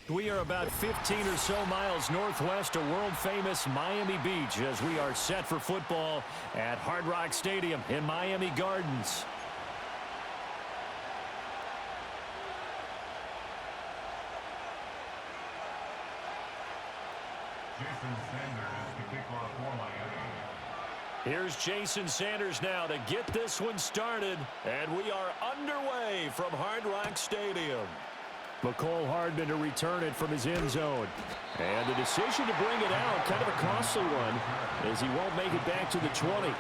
We are about 15 or so miles northwest of world-famous Miami Beach as we are set for football at Hard Rock Stadium in Miami Gardens. Here's Jason Sanders now to get this one started, and we are underway from Hard Rock Stadium. McCole Hardman to return it from his end zone. And the decision to bring it out, kind of a costly one, as he won't make it back to the 20.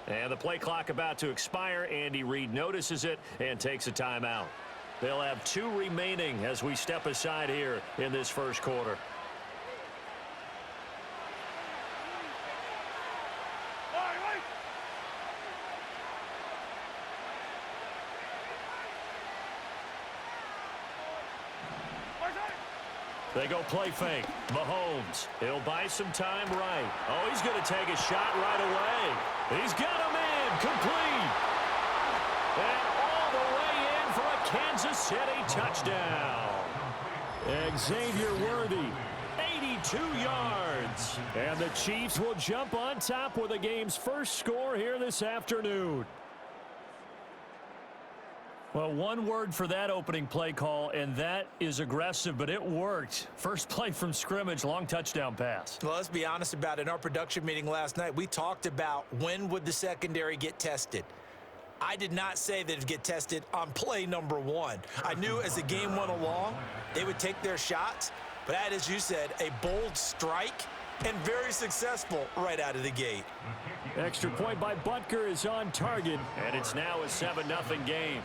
And the play clock about to expire. Andy Reid notices it and takes a timeout. They'll have 2 remaining as we step aside here in this first quarter. They go play fake. Mahomes. He'll buy some time right. Oh, he's going to take a shot right away. He's got him in. Complete. And all the way in for a Kansas City touchdown. Xavier Worthy, 82 yards. And the Chiefs will jump on top with the game's first score here this afternoon. Well, one word for that opening play call, and that is aggressive, but it worked. First play from scrimmage, long touchdown pass. Well, let's be honest about it. In our production meeting last night, we talked about when would the secondary get tested. I did not say that it would get tested on play number 1. I knew as the game went along, they would take their shots, but that, as you said, a bold strike and very successful right out of the gate. Extra point by Butker is on target, and it's now a 7-0 game.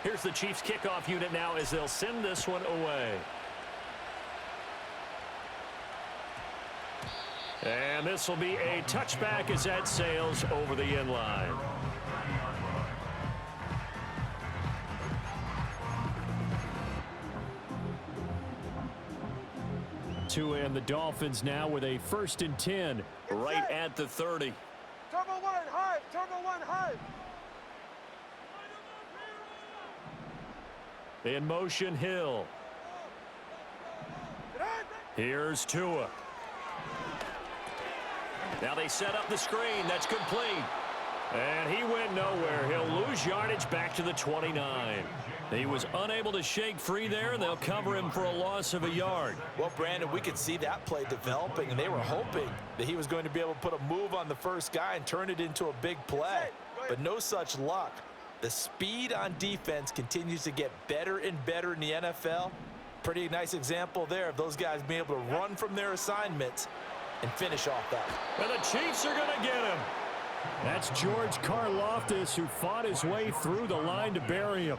Here's the Chiefs kickoff unit now as they'll send this one away. And this will be a touchback as that sails over the end line. Tua and the Dolphins now with a 1st and 10 right at the 30. Turbo 1, high. Turbo 1, high. In motion, Hill. Here's Tua. Now they set up the screen. That's complete. And he went nowhere. He'll lose yardage back to the 29. He was unable to shake free there, and they'll cover him for a loss of a yard. Well, Brandon, we could see that play developing, and they were hoping that he was going to be able to put a move on the first guy and turn it into a big play. But no such luck. The speed on defense continues to get better and better in the NFL. Pretty nice example there of those guys being able to run from their assignments and finish off that. And the Chiefs are going to get him. That's George Karlaftis, who fought his way through the line to bury him.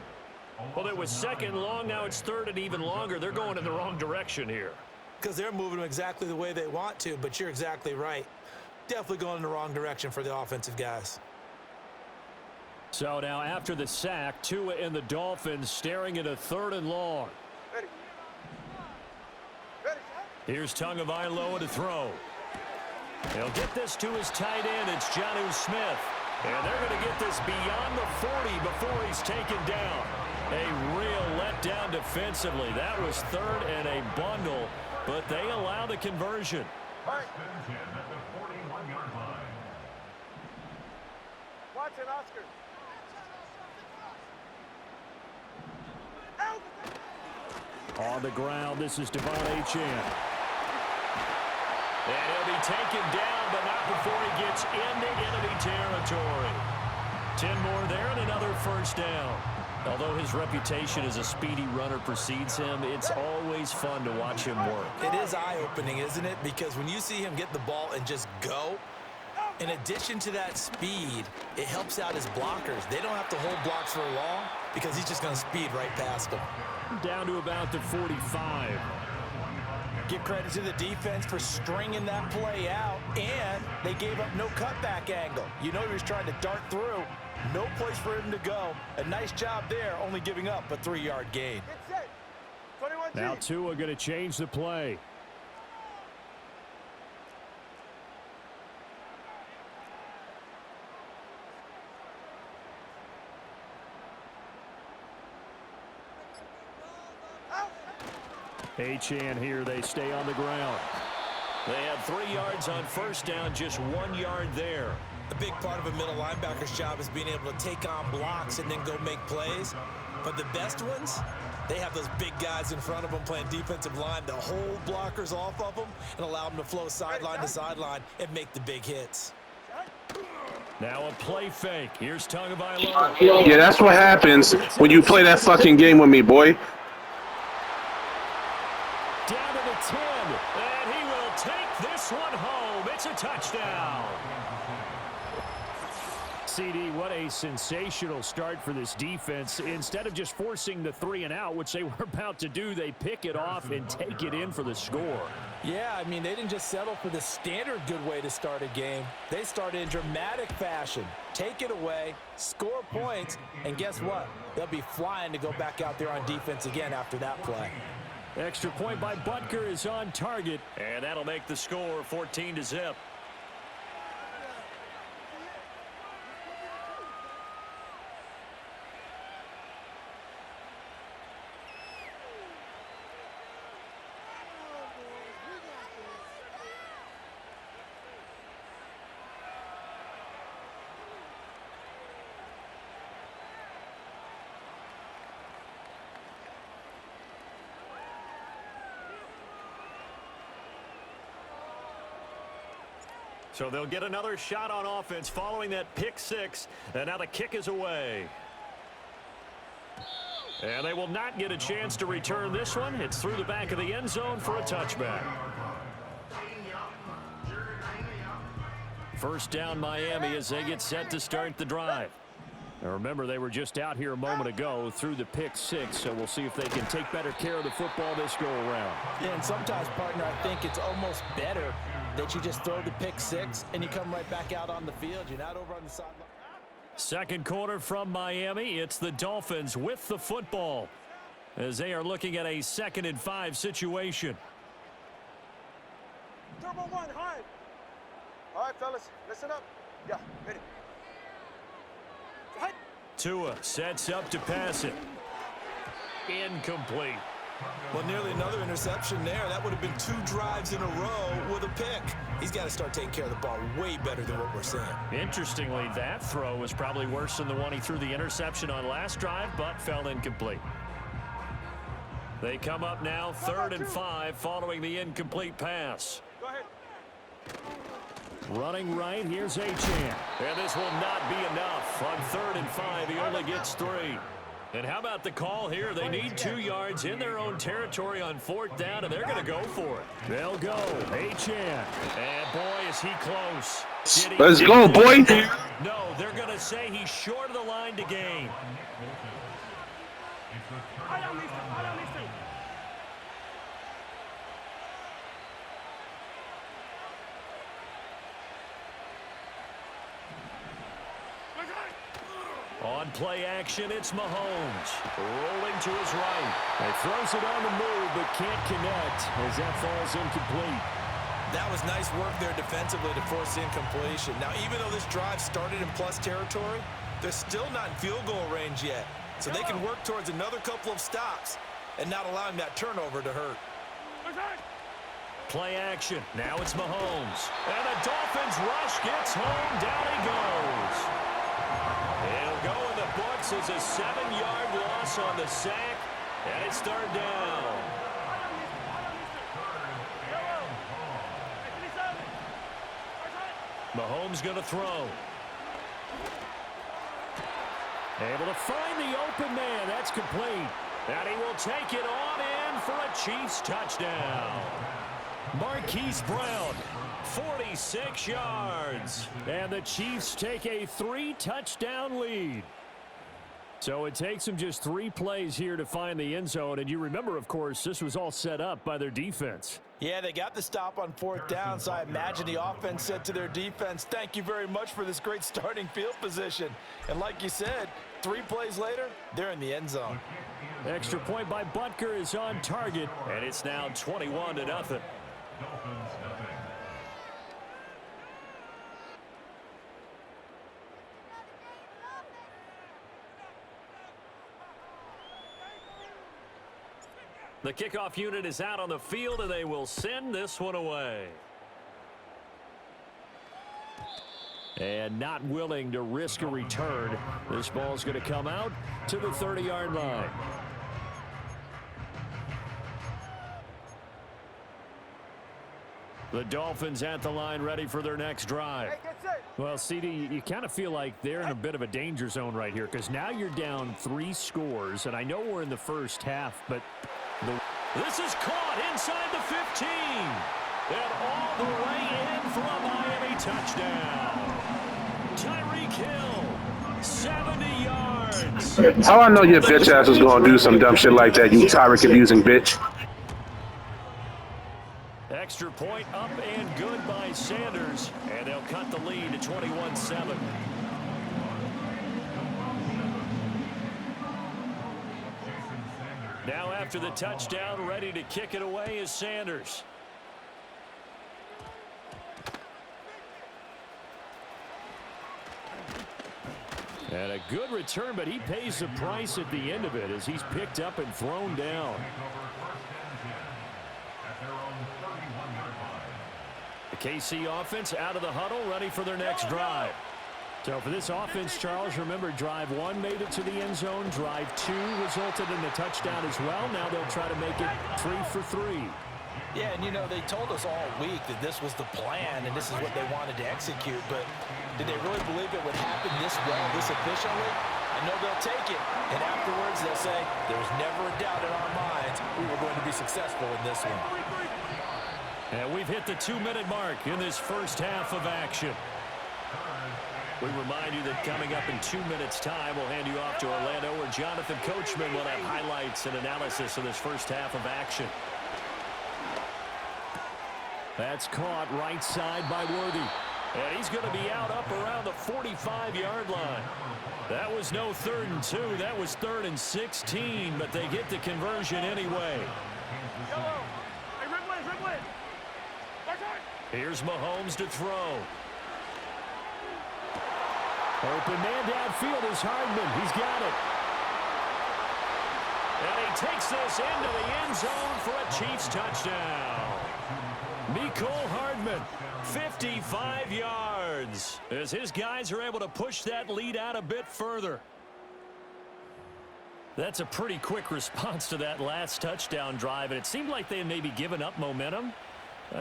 Well, it was 2nd and long. Now it's 3rd and even longer. They're going in the wrong direction here. Because they're moving them exactly the way they want to, but you're exactly right. Definitely going in the wrong direction for the offensive guys. So now after the sack, Tua and the Dolphins staring at a 3rd and long. Ready. Ready. Here's Tagovailoa to throw. He'll get this to his tight end. It's Jonnu Smith. And they're going to get this beyond the 40 before he's taken down. A real letdown defensively. That was 3rd and a bundle, but they allow the conversion. Watch it, Oscar. On the ground, this is Devon Achane. And he'll be taken down, but not before he 10 more there and another first down. Although his reputation as a speedy runner precedes him, it's always fun to watch him work. It is eye-opening, isn't it? Because when you see him get the ball and just go, in addition to that speed, it helps out his blockers. They don't have to hold blocks for long because he's just going to speed right past them. Down to about the 45. Give credit to the defense for stringing that play out, and they gave up no cutback angle. You know he was trying to dart through. No place for him to go. A nice job there, only giving up a 3-yard gain. Get set. 21G. Now Tua going to change the play. Achane here, they stay on the ground. They had 3 yards on first down, just 1 yard there. A big part of a middle linebacker's job is being able to take on blocks and then go make plays. But the best ones, they have those big guys in front of them playing defensive line to hold blockers off of them and allow them to flow sideline to sideline and make the big hits. Now a play fake. Here's Tagovailoa. Yeah, that's what happens when you play that fucking game with me, boy. Down to the 10, and he will take this one home. It's a touchdown. CD, what a sensational start for this defense. Instead of just forcing the 3 and out, which they were about to do, they pick it off and take it in for the score. Yeah, I mean, they didn't just settle for the standard good way to start a game. They started in dramatic fashion. Take it away, score points, and guess what? They'll be flying to go back out there on defense again after that play. Extra point by Butker is on target, and that'll make the score 14-0. So they'll get another shot on offense following that pick 6. And now the kick is away. And they will not get a chance to return this one. It's through the back of the end zone for a touchback. First down Miami as they get set to start the drive. Now remember, they were just out here a moment ago through the pick 6, so we'll see if they can take better care of the football this go around. Yeah, and sometimes, partner, I think it's almost better that you just throw the pick 6 and you come right back out on the field. You're not over on the sideline. Second quarter from Miami. It's the Dolphins with the football as they are looking at a 2nd and 5 situation. Turbo 1, high. All right, fellas, listen up. Yeah, ready. High. Tua sets up to pass it. Incomplete. Well, nearly another interception there. That would have been 2 drives in a row with a pick. He's got to start taking care of the ball way better than what we're seeing. Interestingly, that throw was probably worse than the one he threw the interception on last drive, but fell incomplete. They come up now 3rd and 5 following the incomplete pass. Go ahead. Running right, here's Achane. And this will not be enough. On 3rd and 5, he only gets 3. And how about the call here? They need 2 yards in their own territory on 4th down, and they're going to go for it. They'll go. Achane. And boy, is he close. Let's go, boy. No, they're going to say he's short of the line to gain. On play action, it's Mahomes. Rolling to his right. He throws it on the move, but can't connect as that falls incomplete. That was nice work there defensively to force incompletion. Now, even though this drive started in plus territory, they're still not in field goal range yet. So they can work towards another couple of stops and not allowing that turnover to hurt. Play action. Now it's Mahomes. And the Dolphins rush gets home. Down he goes. He'll go in the books as a 7-yard loss on the sack. And it's 3rd down. Mahomes going to throw. Able to find the open man. That's complete. And he will take it on in for a Chiefs touchdown. Marquise Brown, 46 yards. And the Chiefs take a 3-touchdown lead. So it takes them just 3 plays here to find the end zone. And you remember, of course, this was all set up by their defense. Yeah, they got the stop on 4th down, so I imagine the offense said to their defense, thank you very much for this great starting field position. And like you said, 3 plays later, they're in the end zone. Extra point by Butker is on target, and it's now 21-0. The kickoff unit is out on the field, and they will send this one away. And not willing to risk a return. This ball's going to come out to the 30-yard line. The Dolphins at the line, ready for their next drive. Well, CD, you kind of feel like they're in a bit of a danger zone right here because now you're down 3 scores, and I know we're in the first half, but this is caught inside the 15. And all the way in for a Miami touchdown. Tyreek Hill, 70 yards. How I know your bitch ass is going to do some dumb shit like that, you Tyreek abusing bitch. Extra point up and good by Sanders. And they'll cut the lead to 21-7. Now after the touchdown, ready to kick it away is Sanders. And a good return, but he pays the price at the end of it as he's picked up and thrown down. The KC offense out of the huddle, ready for their next drive. So for this offense, Charles, remember, drive 1 made it to the end zone. Drive 2 resulted in a touchdown as well. Now they'll try to make it 3 for 3. Yeah, and you know, they told us all week that this was the plan and this is what they wanted to execute, but did they really believe it would happen this well, this efficiently? I know they'll take it, and afterwards they'll say, there's never a doubt in our minds we were going to be successful in this one. And we've hit the 2-minute mark in this first half of action. We remind you that coming up in 2 minutes' time, we'll hand you off to Orlando, where Jonathan Coachman will have highlights and analysis of this first half of action. That's caught right side by Worthy. And he's going to be out up around the 45-yard line. That was no 3rd and 2. That was 3rd and 16, but they get the conversion anyway. Here's Mahomes to throw. Open man downfield is Hardman. He's got it. And he takes this into the end zone for a Chiefs touchdown. Mecole Hardman, 55 yards, as his guys are able to push that lead out a bit further. That's a pretty quick response to that last touchdown drive, and it seemed like they had maybe given up momentum.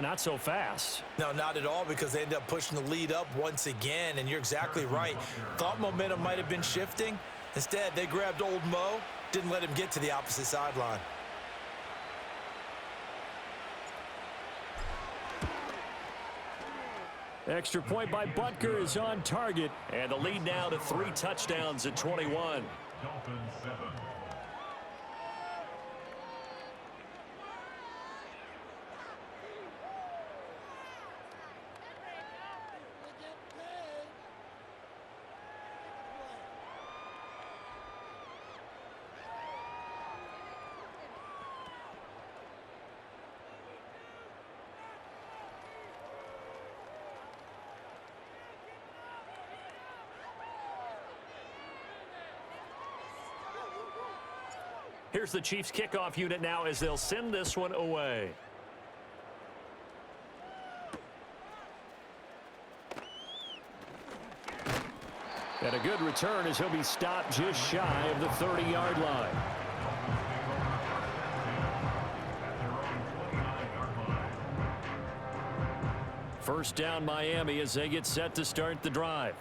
Not so fast. No, not at all, because they end up pushing the lead up once again, and you're exactly right. Thought momentum might have been shifting. Instead, they grabbed old Mo, didn't let him get to the opposite sideline. Extra point by Butker is on target, and the lead now to 3 touchdowns at 21. Here's the Chiefs kickoff unit now as they'll send this one away. And a good return as he'll be stopped just shy of the 30-yard line. First down Miami as they get set to start the drive.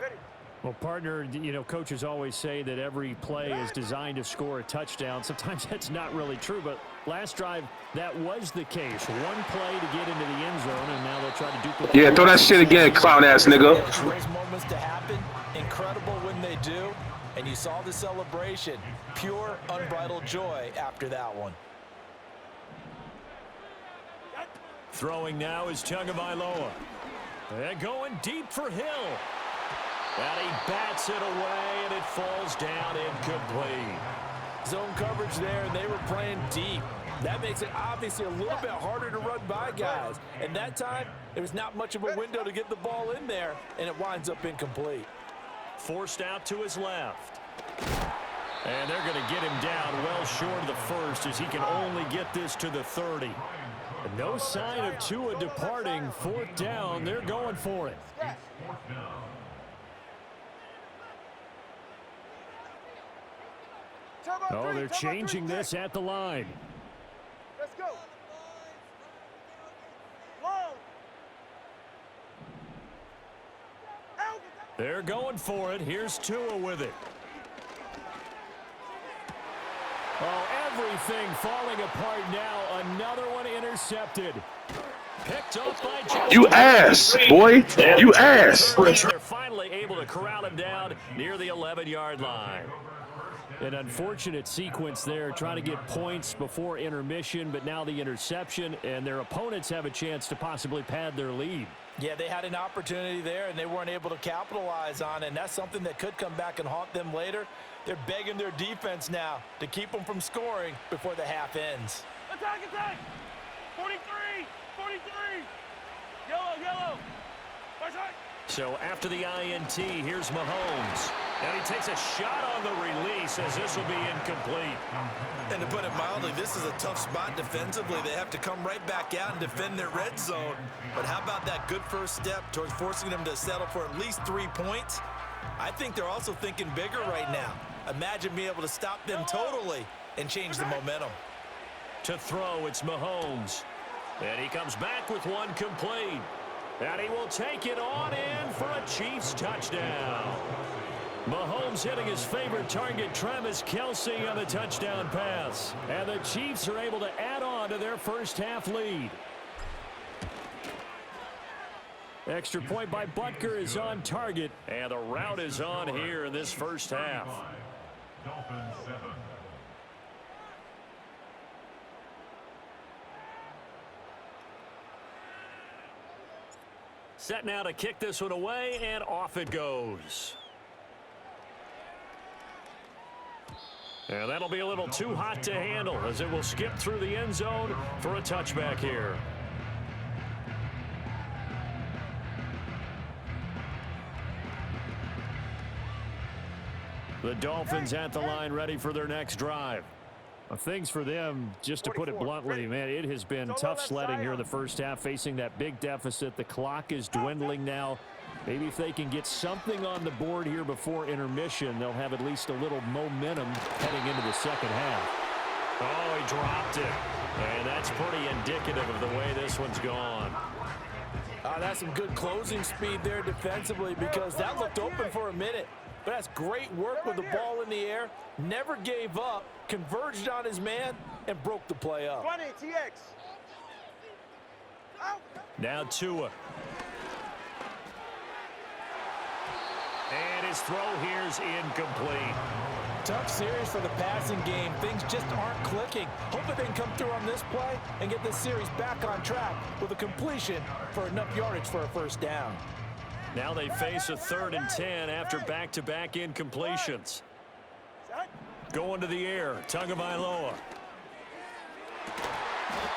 Well, partner, you know, coaches always say that every play is designed to score a touchdown. Sometimes that's not really true, but last drive, that was the case. One play to get into the end zone, and now they'll try to duplicate. Yeah, throw that shit again, clown-ass nigga. Those moments to happen, incredible when they do, and you saw the celebration. Pure, unbridled joy after that one. Throwing now is Tagovailoa. And going deep for Hill. And he bats it away, and it falls down incomplete. Zone coverage there, and they were playing deep. That makes it obviously a little bit harder to run by guys. And that time, there was not much of a window to get the ball in there, and it winds up incomplete. Forced out to his left. And they're going to get him down well short of the first as he can only get this to the 30. No sign of Tua departing. 4th down. They're going for it. Oh, they're changing this at the line. Let's go. Long. They're going for it. Here's Tua with it. Oh, everything falling apart now. Another one intercepted. Picked up by Joe. You ass, boy. You ass. They're finally able to corral him down near the 11-yard line. An unfortunate sequence there, trying to get points before intermission, but now the interception, and their opponents have a chance to possibly pad their lead. Yeah, they had an opportunity there, and they weren't able to capitalize on it, and that's something that could come back and haunt them later. They're begging their defense now to keep them from scoring before the half ends. Attack, attack. 43, 43. Yellow. Right side. So after the INT, here's Mahomes. And he takes a shot on the release as this will be incomplete. And to put it mildly, this is a tough spot defensively. They have to come right back out and defend their red zone. But how about that good first step towards forcing them to settle for at least 3 points? I think they're also thinking bigger right now. Imagine being able to stop them totally and change the momentum. To throw, it's Mahomes. And he comes back with one complete. And he will take it on in for a Chiefs touchdown. Mahomes hitting his favorite target, Travis Kelce, on the touchdown pass. And the Chiefs are able to add on to their first half lead. Extra point by Butker is on target. And the route is on here in this first half. Dolphins 7. Set now to kick this one away, and off it goes. And that'll be a little too hot to handle as it will skip through the end zone for a touchback here. The Dolphins at the line, ready for their next drive. Things for them, just to put it bluntly, man, it has been tough sledding here in the first half, facing that big deficit. The clock is dwindling now. Maybe if they can get something on the board here before intermission, they'll have at least a little momentum heading into the second half. Oh, he dropped it. And that's pretty indicative of the way this one's gone. That's some good closing speed there defensively, because that looked open for a minute. But that's great work with the ball in the air. Never gave up, converged on his man, and broke the play up. 20, TX. Out. Now Tua. And his throw here's incomplete. Tough series for the passing game. Things just aren't clicking. Hoping they can come through on this play and get this series back on track with a completion for enough yardage for a first down. Now they face a 3rd and 10 after back-to-back incompletions. Going to the air, Tagovailoa.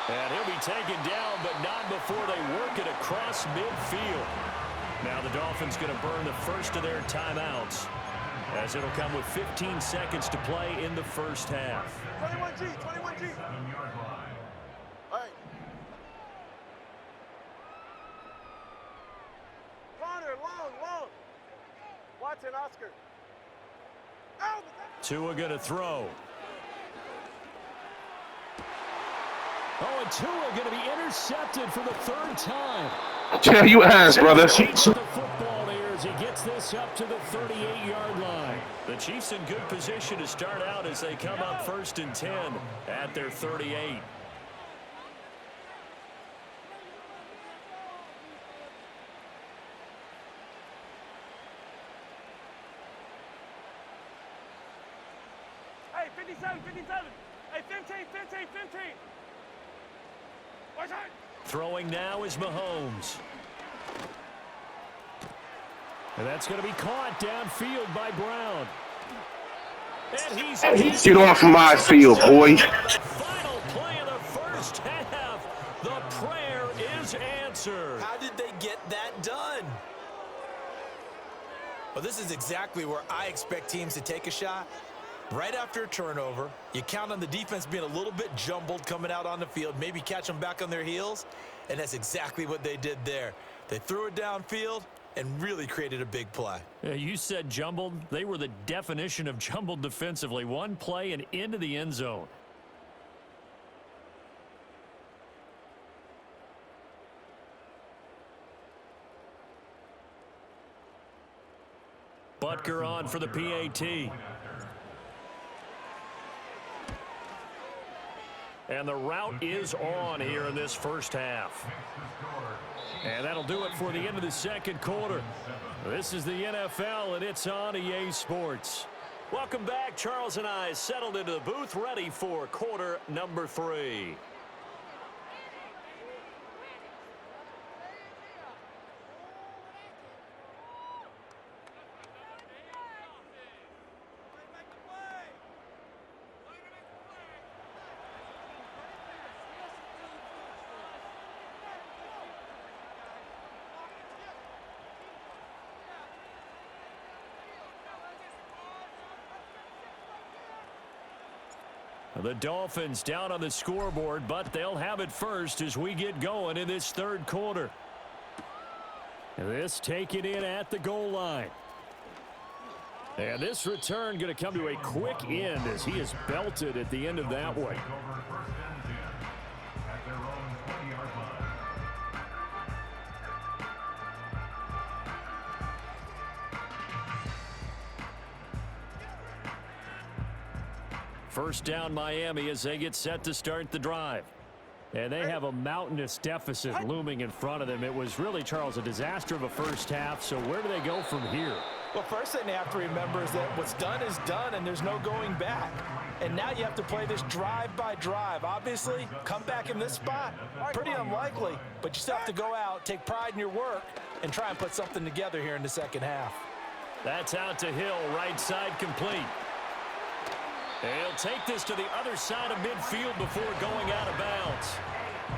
And he'll be taken down, but not before they work it across midfield. Now the Dolphins going to burn the first of their timeouts, as it'll come with 15 seconds to play in the first half. 21G, 21G. All right. Connor, long. Watson, Oscar. Out. Tua going to throw. Oh, and Tua going to be intercepted for the 3rd time. Yeah, you ass, brother. The football here as as he gets this up to the 38-yard line. The Chiefs in good position to start out as they come up 1st and 10 at their 38. Hey, 57, 57. Hey, 15, 15, 15. Watch out. Throwing now is Mahomes. And that's going to be caught downfield by Brown. And he's Get off my field, boy. final play of the first half. The prayer is answered. How did they get that done? Well, this is exactly where I expect teams to take a shot. Right after a turnover, you count on the defense being a little bit jumbled coming out on the field, maybe catch them back on their heels, and that's exactly what they did there. They threw it downfield and really created a big play. You said jumbled. They were the definition of jumbled defensively. One play and into the end zone. Butker on for the PAT. And the route is on here in this first half. And that'll do it for the end of the second quarter. This is the NFL, and it's on EA Sports. Welcome back. Charles and I settled into the booth, ready for quarter number 3. The Dolphins down on the scoreboard, but they'll have it first as we get going in this third quarter. This taken in at the goal line. And this return going to come to a quick end as he is belted at the end of that one. First down Miami as they get set to start the drive. And they have a mountainous deficit looming in front of them. It was really, Charles, a disaster of a first half. So where do they go from here? Well, first thing they have to remember is that what's done is done and there's no going back. And now you have to play this drive by drive. Obviously, come back in this spot, pretty unlikely. But you still have to go out, take pride in your work, and try and put something together here in the second half. That's out to Hill, right side complete. He'll take this to the other side of midfield before going out of bounds.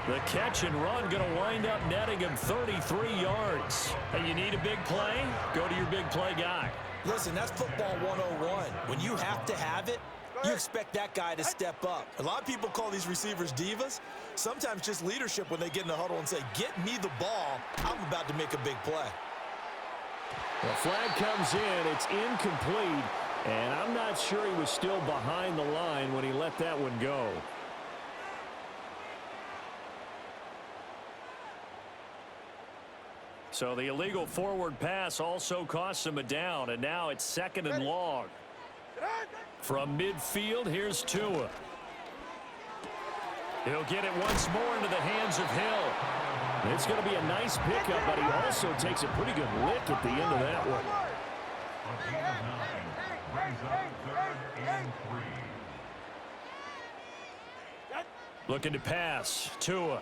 The catch and run going to wind up netting him 33 yards. Hey, you need a big play? Go to your big play guy. Listen, that's football 101. When you have to have it, you expect that guy to step up. A lot of people call these receivers divas. Sometimes just leadership when they get in the huddle and say, get me the ball. I'm about to make a big play. The flag comes in. It's incomplete. And I'm not sure he was still behind the line when he let that one go. So the illegal forward pass also costs him a down, and now it's 2nd and long. From midfield, here's Tua. He'll get it once more into the hands of Hill. It's going to be a nice pickup, but he also takes a pretty good lick at the end of that one. Looking to pass. Tua.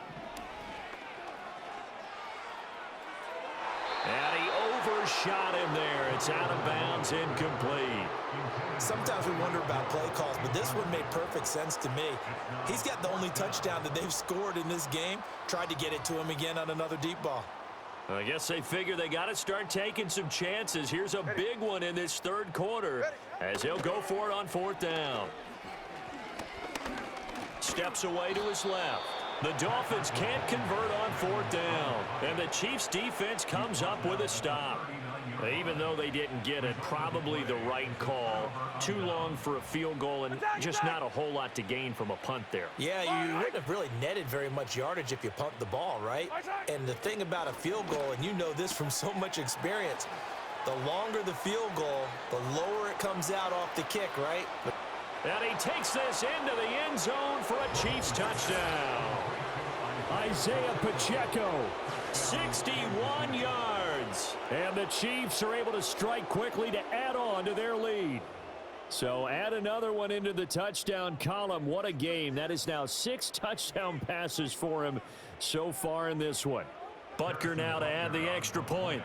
And he overshot him there. It's out of bounds, incomplete. Sometimes we wonder about play calls, but this one made perfect sense to me. He's got the only touchdown that they've scored in this game. Tried to get it to him again on another deep ball. I guess they figure they got to start taking some chances. Here's a big one in this third quarter as he'll go for it on 4th down. Steps away to his left. The Dolphins can't convert on 4th down. And the Chiefs defense comes up with a stop. Even though they didn't get it, probably the right call. Too long for a field goal and just not a whole lot to gain from a punt there. Yeah, you wouldn't have really netted very much yardage if you pumped the ball, right? And the thing about a field goal, and you know this from so much experience, The longer the field goal, the lower it comes out off the kick, right? And he takes this into the end zone for a Chiefs touchdown. Isaiah Pacheco, 61 yards. And the Chiefs are able to strike quickly to add on to their lead. So add another one into the touchdown column. What a game. That is now 6 touchdown passes for him so far in this one. Butker now to add the extra point.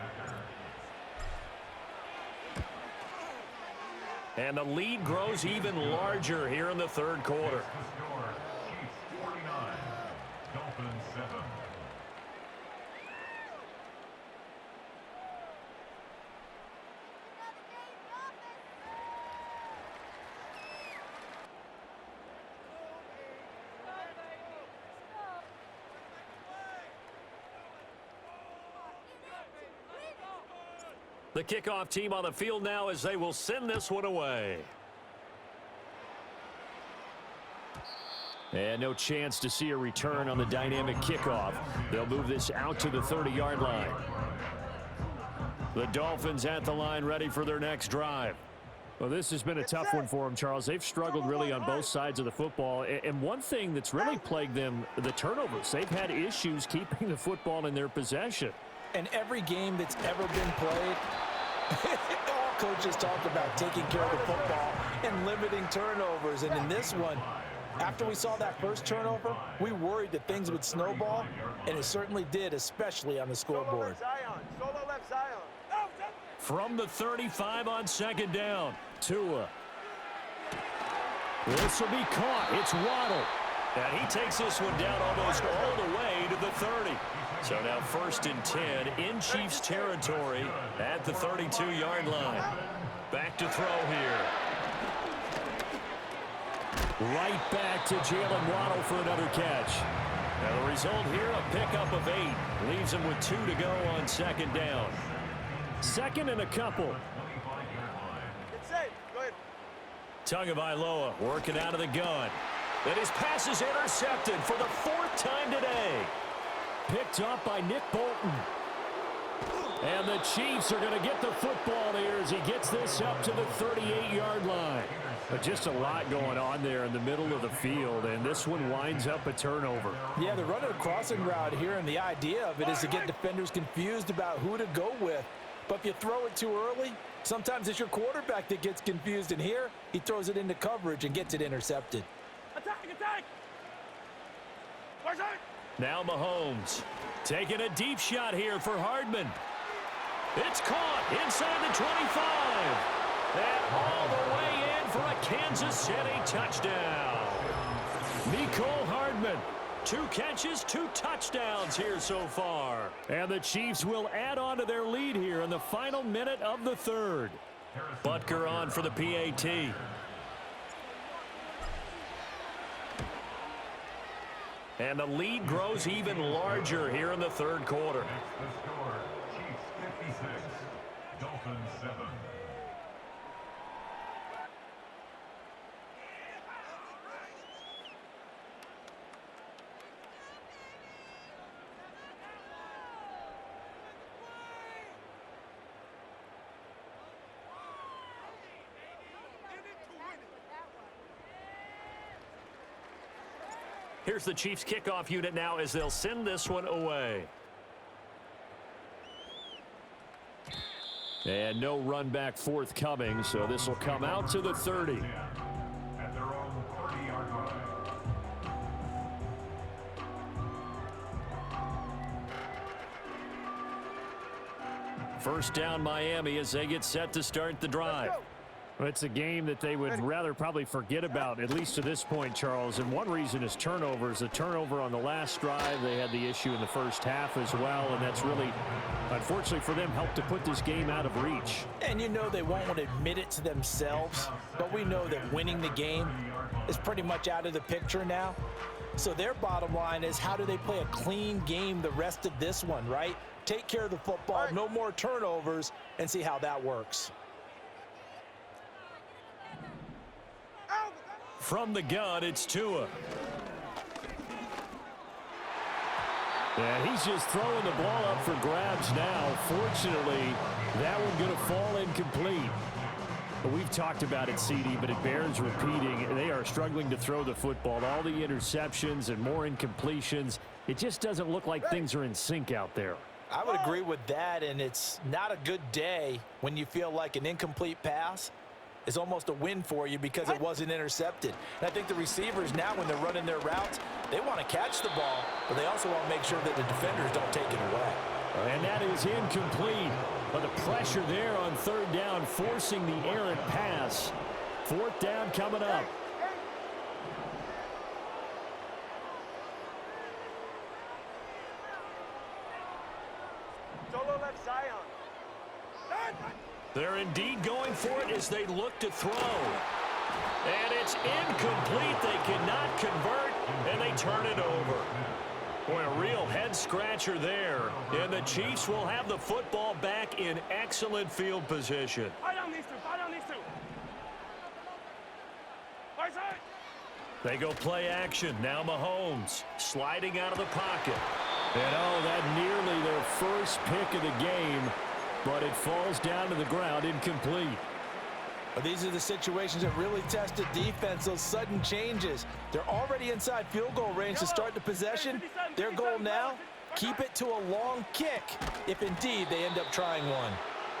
And the lead grows even larger here in the third quarter. Chiefs 49, Dolphins 7. The kickoff team on the field now as they will send this one away. And no chance to see a return on the dynamic kickoff. They'll move this out to the 30-yard line. The Dolphins at the line ready for their next drive. Well, this has been a tough one for them, Charles. They've struggled really on both sides of the football. And one thing that's really plagued them, the turnovers. They've had issues keeping the football in their possession. And every game that's ever been played, all coaches talk about taking care of the football and limiting turnovers. And in this one, after we saw that first turnover, we worried that things would snowball, and it certainly did, especially on the scoreboard. Solo left Zion. From the 35 on second down, Tua. This will be caught. It's Waddle. And he takes this one down almost all the way to the 30. So now 1st and 10 in Chiefs territory at the 32-yard line. Back to throw here. Right back to Jalen Waddle for another catch. Now the result here, a pickup of 8. Leaves him with 2 to go on second down. 2nd and a couple. It's safe. Go ahead. Tagovailoa working out of the gun. And his pass is intercepted for the 4th time today. Picked up by Nick Bolton. And the Chiefs are going to get the football here as he gets this up to the 38-yard line. But just a lot going on there in the middle of the field, and this one winds up a turnover. Yeah, they're running a crossing route here, and the idea of it is to get defenders confused about who to go with. But if you throw it too early, sometimes it's your quarterback that gets confused, and here he throws it into coverage and gets it intercepted. Attack, attack! Where's it? Now Mahomes taking a deep shot here for Hardman. It's caught inside the 25. And all the way in for a Kansas City touchdown. Mecole Hardman, 2 catches, 2 touchdowns here so far. And the Chiefs will add on to their lead here in the final minute of the 3rd. Butker on for the PAT. And the lead grows even larger here in the 3rd quarter. The score, Chiefs 56, Dolphins 7. Here's the Chiefs kickoff unit now as they'll send this one away. And no run back forthcoming, so this will come out to the 30. At their own 30-yard line. First down Miami as they get set to start the drive. Well, it's a game that they would rather probably forget about, at least to this point, Charles. And one reason is turnovers. The turnover on the last drive, they had the issue in the first half as well. And that's really, unfortunately for them, helped to put this game out of reach. And you know they won't admit it to themselves, but we know that winning the game is pretty much out of the picture now. So their bottom line is, how do they play a clean game the rest of this one, right? Take care of the football, no more turnovers, and see how that works. From the gun, it's Tua. And he's just throwing the ball up for grabs now. Fortunately, That one going to fall incomplete. But we've talked about it, CD, but it bears repeating. They are struggling to throw the football. All the interceptions and more incompletions. It just doesn't look like things are in sync out there. I would agree with that, and it's not a good day when you feel like an incomplete pass is almost a win for you because it wasn't intercepted. And I think the receivers now, when they're running their routes, they want to catch the ball, but they also want to make sure that the defenders don't take it away. And that is incomplete. But the pressure there on third down, forcing the errant pass. Fourth down coming up. Solo left Zion. They're indeed going for it as they look to throw. And it's incomplete. They cannot convert, and they turn it over. Boy, a real head-scratcher there. And the Chiefs will have the football back in excellent field position. They go play action. Now Mahomes sliding out of the pocket. And, oh, that nearly their first pick of the game, but it falls down to the ground incomplete. But these are the situations that really test the defense, those sudden changes. They're already inside field goal range to start the possession. Their goal now, keep it to a long kick, if indeed they end up trying one.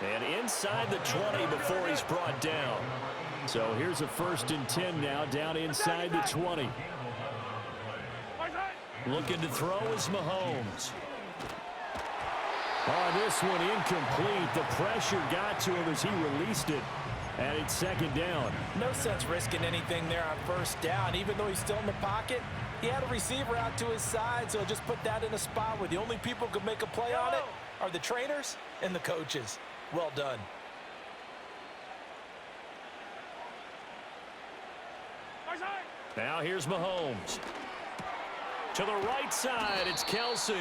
And inside the 20 before he's brought down. So here's a 1st and 10 now, down inside the 20. Looking to throw is Mahomes. Oh, this one incomplete. The pressure got to him as he released it. And it's 2nd down. No sense risking anything there on 1st down. Even though he's still in the pocket, he had a receiver out to his side, so just put that in a spot where the only people who could make a play on it are the trainers and the coaches. Well done. Now here's Mahomes. To the right side, it's Kelsey.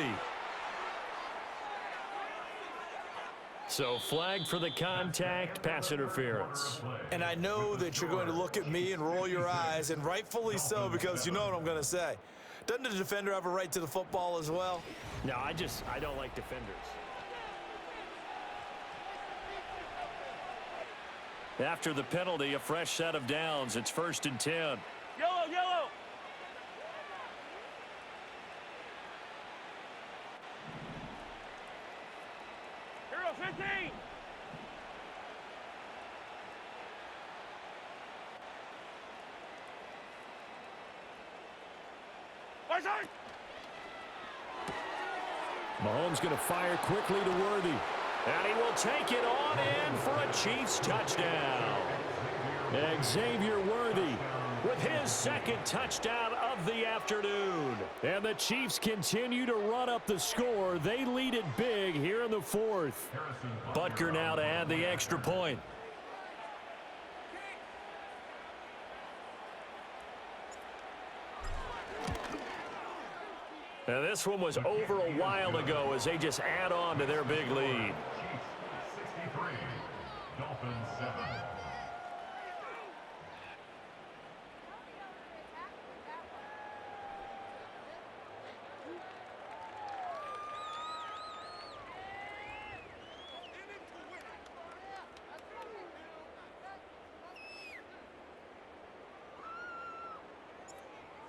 So flag for the contact, pass interference. And I know that you're going to look at me and roll your eyes, and rightfully so, because you know what I'm going to say. Doesn't the defender have a right to the football as well? No, I don't like defenders. After the penalty, a fresh set of downs. It's 1st and 10. Yellow. Hero 15. Mahomes going to fire quickly to Worthy. And he will take it on in for a Chiefs touchdown. Xavier Worthy With his 2nd touchdown of the afternoon. And the Chiefs continue to run up the score. They lead it big here in the 4th. Butker now to add the extra point. And this one was over a while ago as they just add on to their big lead. Chiefs 63, Dolphins 7.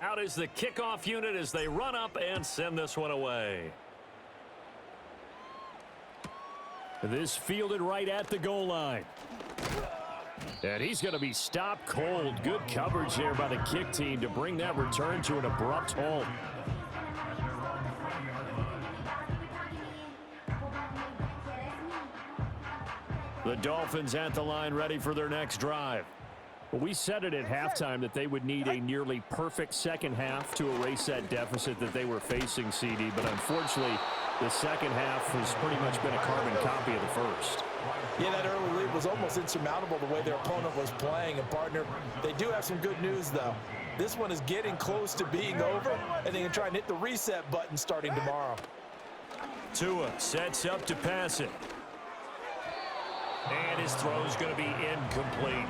Out is the kickoff unit as they run up and send this one away. This fielded right at the goal line. And he's going to be stopped cold. Good coverage there by the kick team to bring that return to an abrupt halt. The Dolphins at the line ready for their next drive. Well, we said it at halftime that they would need a nearly perfect second half to erase that deficit that they were facing, CD. But unfortunately, the second half has pretty much been a carbon copy of the first. Yeah, that early lead was almost insurmountable the way their opponent was playing. And, partner, they do have some good news, though. This one is getting close to being over, and they can try and hit the reset button starting tomorrow. Tua sets up to pass it. And his throw is going to be incomplete.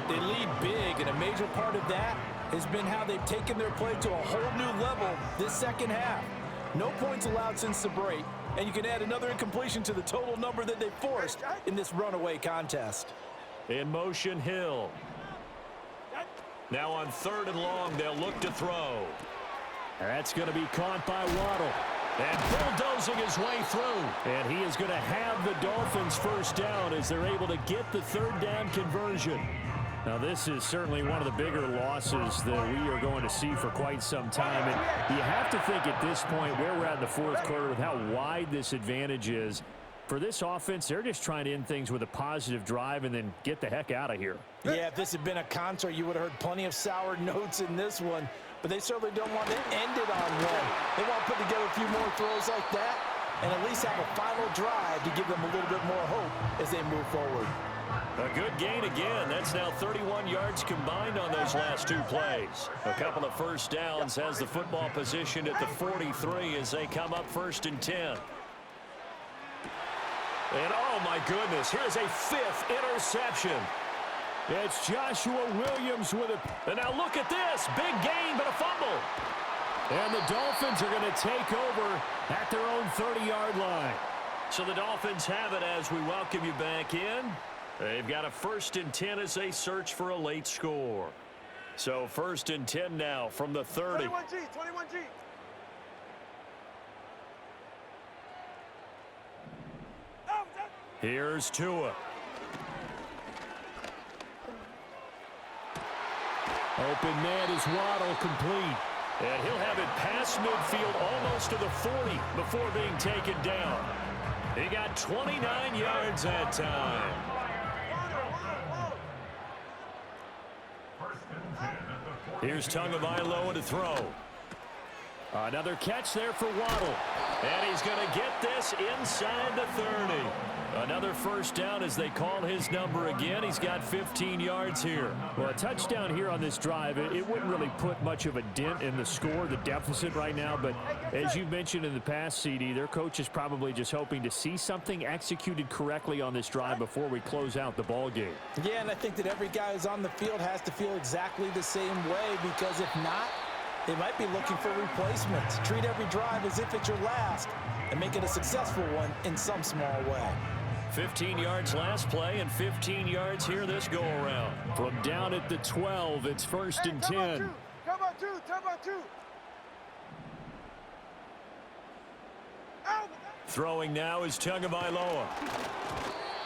They lead big, and a major part of that has been how they've taken their play to a whole new level this second half. No points allowed since the break, And you can add another incompletion to the total number that they forced in this runaway contest. In motion, Hill. Now on 3rd and long, they'll look to throw. That's going to be caught by Waddle. And bulldozing his way through. And he is going to have the Dolphins first down as they're able to get the 3rd down conversion. Now, this is certainly one of the bigger losses that we are going to see for quite some time. And you have to think at this point where we're at in the 4th quarter with how wide this advantage is. For this offense, they're just trying to end things with a positive drive and then get the heck out of here. Yeah, if this had been a concert, you would have heard plenty of sour notes in this one. But they certainly don't want to end it on one. They want to put together a few more throws like that and at least have a final drive to give them a little bit more hope as they move forward. A good gain again. That's now 31 yards combined on those last 2 plays. A couple of first downs, has the football position at the 43 as they come up 1st and 10. And oh my goodness, here's a 5th interception. It's Joshua Williams with it. And now look at this. Big gain, but a fumble. And the Dolphins are going to take over at their own 30-yard line. So the Dolphins have it as we welcome you back in. They've got a 1st and 10 as they search for a late score. So 1st and 10 now from the 30. 21G, 21G. Here's Tua. Open man is Waddle, complete. And he'll have it past midfield almost to the 40 before being taken down. He got 29 yards that time. Here's Tagovailoa to throw. Another catch there for Waddle. And he's going to get this inside the 30. Another first down as they call his number again. He's got 15 yards here. Well, a touchdown here on this drive, it wouldn't really put much of a dent in the score, the deficit right now. But as you mentioned in the past, CD, their coach is probably just hoping to see something executed correctly on this drive before we close out the ball game. Yeah, and I think that every guy who's on the field has to feel exactly the same way, because if not, they might be looking for replacements. Treat every drive as if it's your last and make it a successful one in some small way. 15 yards last play and 15 yards here this go-around. From down at the 12, it's 1st and 10. Come on, 2. Throwing now is Tagovailoa.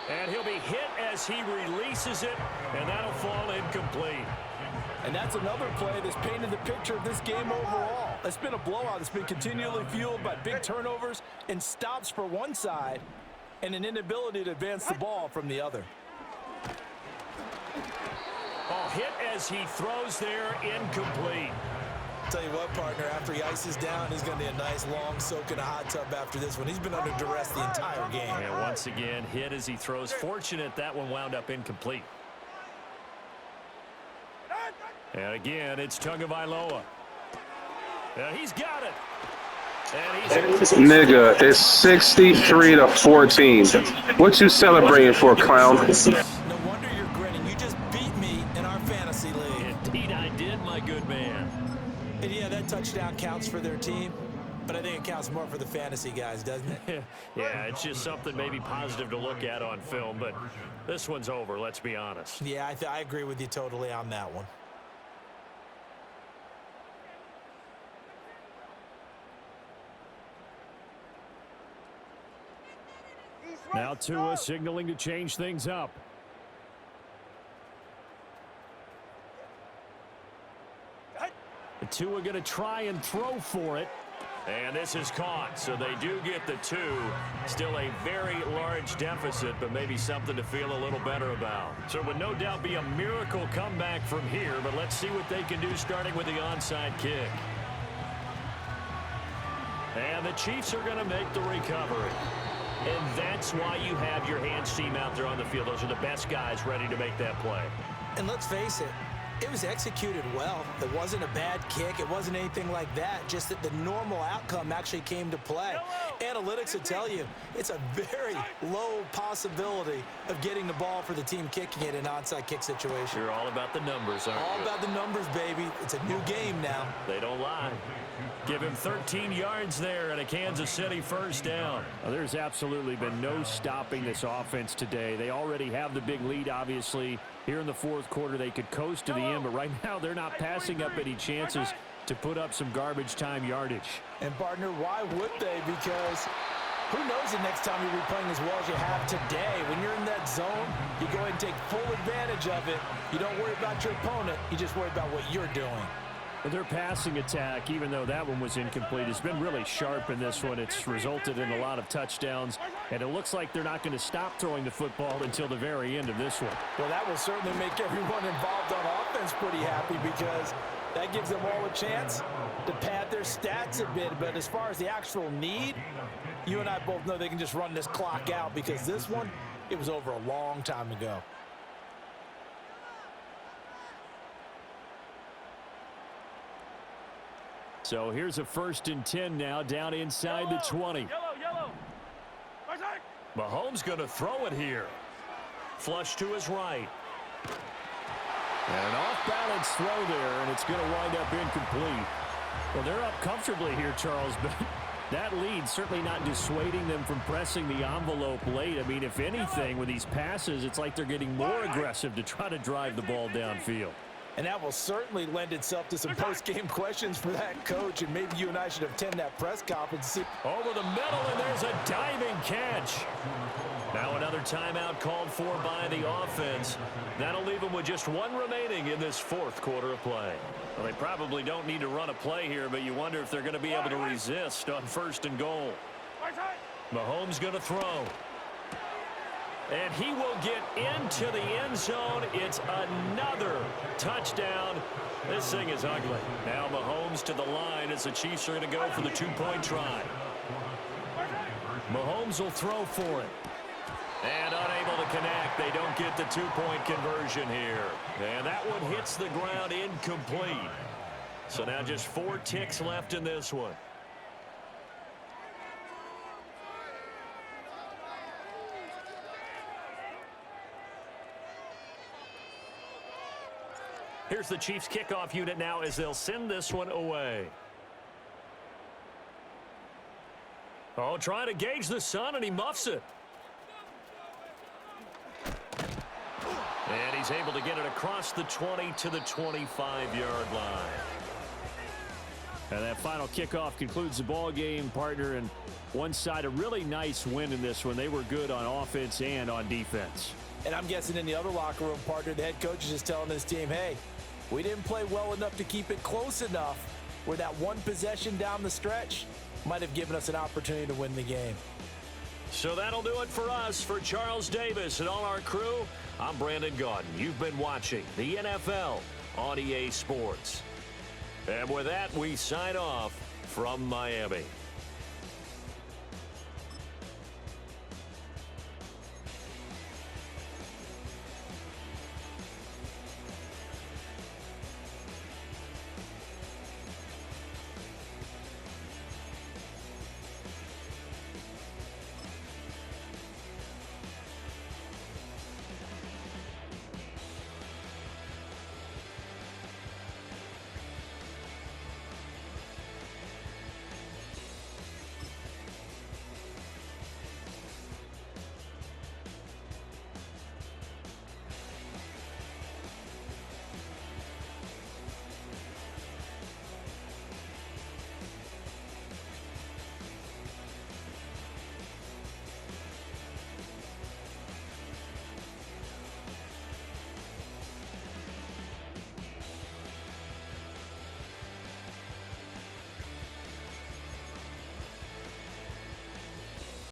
And he'll be hit as he releases it, and that'll fall incomplete. And that's another play that's painted the picture of this game overall. It's been a blowout. It's been continually fueled by big turnovers and stops for one side and an inability to advance the ball from the other. Oh, hit as he throws there, incomplete. Tell you what, partner, after he ices down, he's going to need a nice long soak in a hot tub after this one. He's been under duress the entire game. And once again, hit as he throws. Fortunate that one wound up incomplete. And again, it's Tagovailoa. And he's got it. And he's Nigga, it's 63-14. What you celebrating for, clown? No wonder you're grinning. You just beat me in our fantasy league. Indeed I did, my good man. And yeah, that touchdown counts for their team, but I think it counts more for the fantasy guys, doesn't it? Yeah, it's just something maybe positive to look at on film, but this one's over, let's be honest. Yeah, I agree with you totally on that one. Now Tua signaling to change things up. Tua going to try and throw for it. And this is caught, so they do get the 2. Still a very large deficit, but maybe something to feel a little better about. So it would no doubt be a miracle comeback from here, but let's see what they can do starting with the onside kick. And the Chiefs are going to make the recovery. And that's why you have your hands team out there on the field. Those are the best guys ready to make that play. And let's face it, it was executed well. It wasn't a bad kick. It wasn't anything like that. Just that the normal outcome actually came to play. Analytics will tell you it's a very low possibility of getting the ball for the team kicking it in an onside kick situation. You're all about the numbers, aren't you? All about the numbers, baby. It's a new game now. They don't lie. Give him 13 yards there and a Kansas City first down. Well, there's absolutely been no stopping this offense today. They already have the big lead, obviously. Here in the fourth quarter, they could coast to the end, but right now they're not passing up any chances to put up some garbage time yardage. And, partner, why would they? Because who knows the next time you'll be playing as well as you have today. When you're in that zone, you go ahead and take full advantage of it. You don't worry about your opponent. You just worry about what you're doing. But their passing attack, even though that one was incomplete, has been really sharp in this one. It's resulted in a lot of touchdowns, and it looks like they're not going to stop throwing the football until the very end of this one. Well, that will certainly make everyone involved on offense pretty happy because that gives them all a chance to pad their stats a bit. But as far as the actual need, you and I both know they can just run this clock out because this one, it was over a long time ago. So here's a 1st and 10 now down inside the 20. Mahomes going to throw it here. Flush to his right. An off-balance throw there, and it's going to wind up incomplete. Well, they're up comfortably here, Charles, but that lead certainly not dissuading them from pressing the envelope late. I mean, if anything, with these passes, it's like they're getting more aggressive to try to drive the ball downfield. And that will certainly lend itself to some post-game questions for that coach, and maybe you and I should attend that press conference. Over the middle, and there's a diving catch. Now another timeout called for by the offense. That'll leave them with just one remaining in this fourth quarter of play. Well, they probably don't need to run a play here, but you wonder if they're going to be able to resist on 1st and goal. Mahomes going to throw. And he will get into the end zone. It's another touchdown. This thing is ugly. Now Mahomes to the line as the Chiefs are going to go for the 2-point try. Mahomes will throw for it. And unable to connect. They don't get the 2-point conversion here. And that one hits the ground incomplete. So now just 4 ticks left in this one. Here's the Chiefs kickoff unit now as they'll send this one away. Oh, trying to gauge the sun, and he muffs it. And he's able to get it across the 20 to the 25-yard line. And that final kickoff concludes the ball game, partner. And one side, a really nice win in this one. They were good on offense and on defense. And I'm guessing in the other locker room, partner, the head coach is just telling his team, hey, we didn't play well enough to keep it close enough where that one possession down the stretch might have given us an opportunity to win the game. So that'll do it for us. For Charles Davis and all our crew, I'm Brandon Gaudin. You've been watching the NFL on EA Sports. And with that, we sign off from Miami.